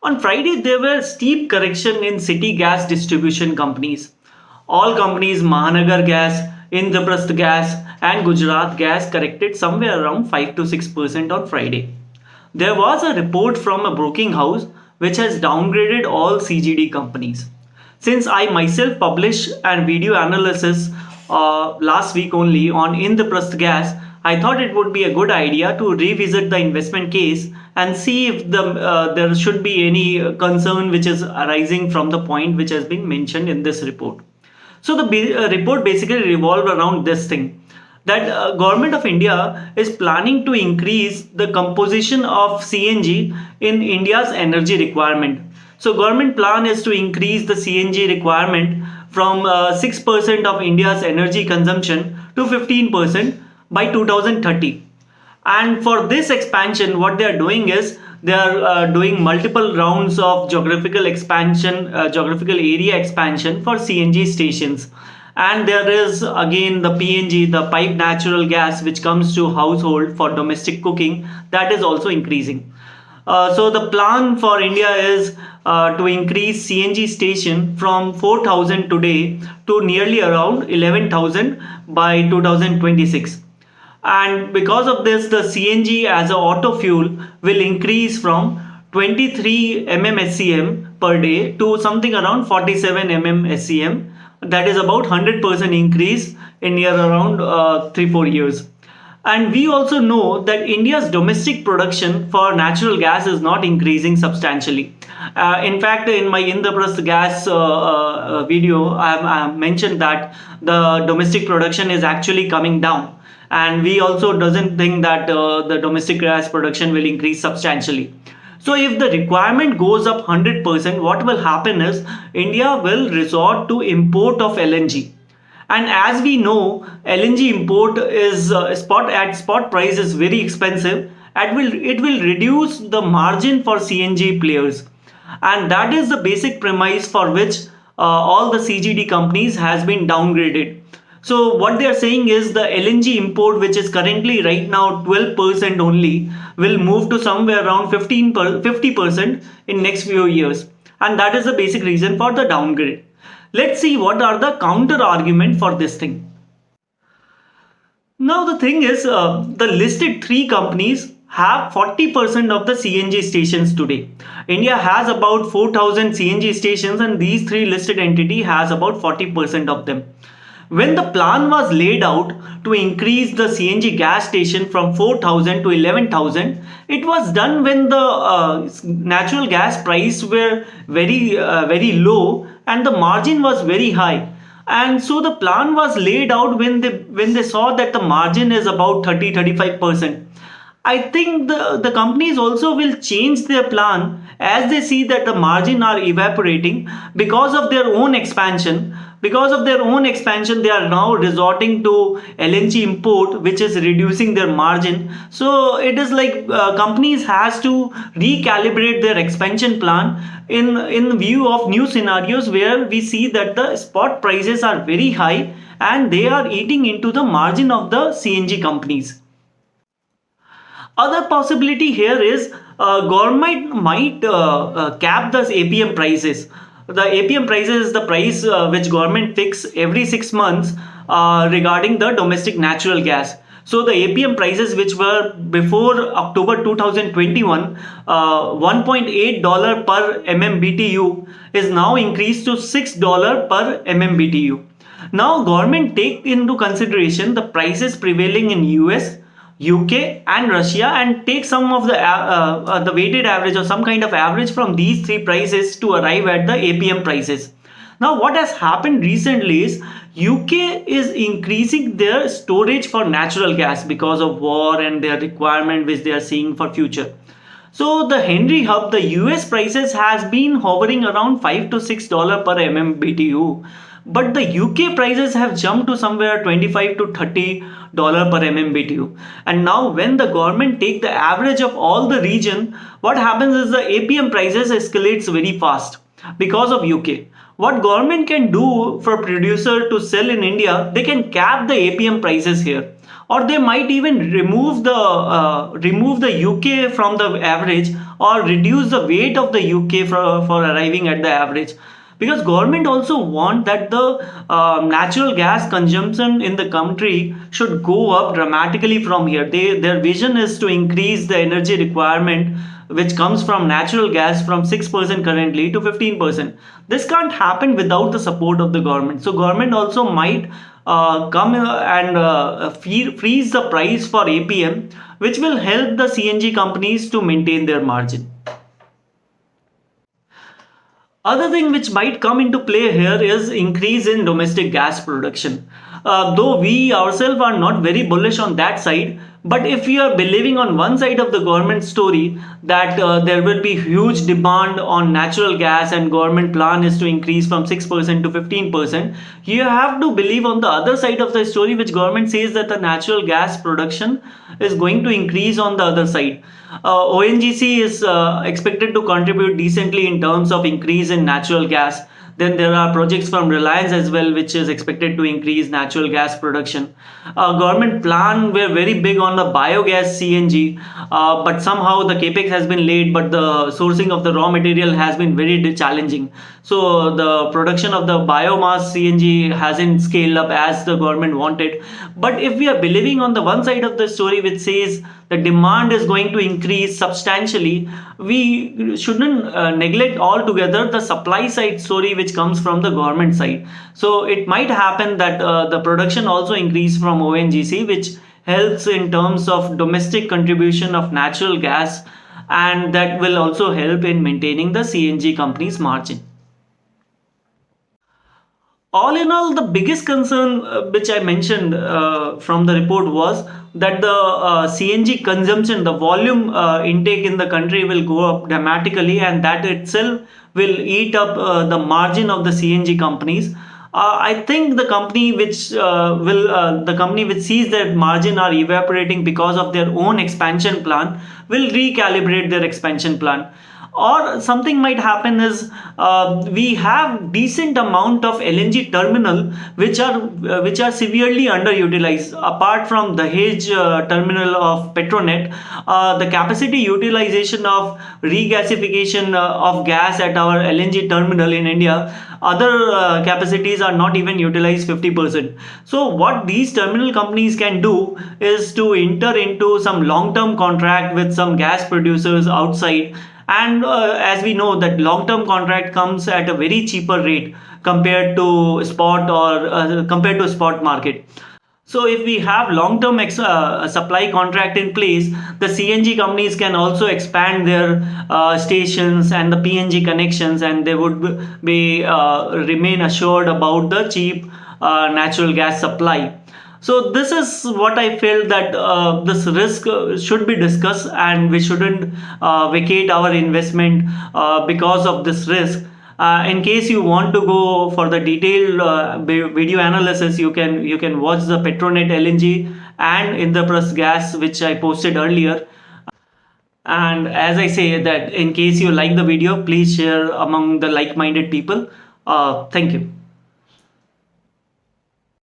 On Friday, there were steep correction in city gas distribution companies. All companies, Mahanagar Gas, Indraprastha Gas, and Gujarat Gas corrected somewhere around 5 to 6% on Friday. There was a report from a broking house which has downgraded all CGD companies. Since I myself published a video analysis last week only on Indraprastha Gas, I thought it would be a good idea to revisit the investment case and see if there should be any concern which is arising from the point which has been mentioned in this report. So the report basically revolved around this thing, that government of India is planning to increase the composition of CNG in India's energy requirement. So government plan is to increase the CNG requirement from 6% of India's energy consumption to 15% by 2030. And for this expansion, what they are doing is they are doing multiple rounds of geographical expansion, geographical area expansion for CNG stations. And there is again the PNG, the pipe natural gas, which comes to household for domestic cooking, that is also increasing. So the plan for India is to increase CNG station from 4,000 today to nearly around 11,000 by 2026. And because of this, the CNG as a auto fuel will increase from 23 mmscm per day to something around 47 mmscm. That is about 100% increase in near around 3-4 years. And we also know that India's domestic production for natural gas is not increasing substantially. In fact, in my Indraprastha Gas video, I have mentioned that the domestic production is actually coming down. And we also doesn't think that the domestic gas production will increase substantially. So if the requirement goes up 100%, what will happen is India will resort to import of LNG. And as we know, LNG import is spot price is very expensive. It will reduce the margin for CNG players, and that is the basic premise for which all the CGD companies has been downgraded. So what they are saying is the LNG import, which is currently right now 12% only, will move to somewhere around 50% in next few years, and that is the basic reason for the downgrade. Let's see what are the counter argument for this thing. Now the thing is, the listed three companies have 40% of the CNG stations today. India has about 4,000 CNG stations, and these three listed entity has about 40% of them. When the plan was laid out to increase the CNG gas station from 4,000 to 11,000, it was done when the natural gas price were very low and the margin was very high. And so the plan was laid out when they saw that the margin is about 30-35%. I think the companies also will change their plan as they see that the margin are evaporating because of their own expansion. Because of their own expansion, they are now resorting to LNG import, which is reducing their margin. So it is like companies has to recalibrate their expansion plan in view of new scenarios where we see that the spot prices are very high and they are eating into the margin of the CNG companies. Other possibility here is government might cap the APM prices. The APM prices is the price which government fix every 6 months regarding the domestic natural gas. So the APM prices, which were before October 2021 $1.8 per MMBTU, is now increased to $6 per MMBTU. Now government take into consideration the prices prevailing in US, UK and Russia, and take some of the weighted average or some kind of average from these three prices to arrive at the APM prices. Now what has happened recently is UK is increasing their storage for natural gas because of war and their requirement which they are seeing for future. So the Henry Hub, the US prices has been hovering around $5 to $6 per MMBTU, but the UK prices have jumped to somewhere $25 to $30 per MMBTU. And now when the government take the average of all the region, what happens is the APM prices escalates very fast because of UK. What government can do for producer to sell in India, they can cap the APM prices here. or they might even remove the UK from the average, or reduce the weight of the UK for arriving at the average, because government also want that the natural gas consumption in the country should go up dramatically from here. Their vision is to increase the energy requirement which comes from natural gas from 6% currently to 15%. This can't happen without the support of the government. So government also might come and freeze the price for APM, which will help the CNG companies to maintain their margin. Other thing which might come into play here is increase in domestic gas production. Though we ourselves are not very bullish on that side, but if we are believing on one side of the government story that there will be huge demand on natural gas and government plan is to increase from 6% to 15%, you have to believe on the other side of the story which government says that the natural gas production is going to increase on the other side. ONGC is expected to contribute decently in terms of increase in natural gas. Then there are projects from Reliance as well, which is expected to increase natural gas production. Government plan were very big on the biogas CNG, but somehow the capex has been late, but the sourcing of the raw material has been very challenging. So the production of the biomass CNG hasn't scaled up as the government wanted. But if we are believing on the one side of the story which says the demand is going to increase substantially, we shouldn't neglect altogether the supply side story which comes from the government side. So it might happen that the production also increase from ONGC, which helps in terms of domestic contribution of natural gas, and that will also help in maintaining the CNG company's margin. All in all, the biggest concern which I mentioned from the report was that the CNG consumption, the volume intake in the country will go up dramatically, and that itself will eat up the margin of the CNG companies. I think the company the company which sees that margin are evaporating because of their own expansion plan will recalibrate their expansion plan. Or something might happen is we have decent amount of LNG terminal which are severely underutilized. Apart from the Dahej terminal of Petronet, the capacity utilization of regasification of gas at our LNG terminal in India, other capacities are not even utilized 50%. So what these terminal companies can do is to enter into some long-term contract with some gas producers outside, and as we know that long-term contract comes at a very cheaper rate compared to spot market. So if we have long-term supply contract in place, the CNG companies can also expand their stations and the PNG connections, and they would be remain assured about the cheap natural gas supply. So this is what I felt that this risk should be discussed, and we shouldn't vacate our investment because of this risk. In case you want to go for the detailed video analysis, you can watch the Petronet LNG and Indraprastha Gas, which I posted earlier. And as I say that in case you like the video, please share among the like-minded people. Thank you.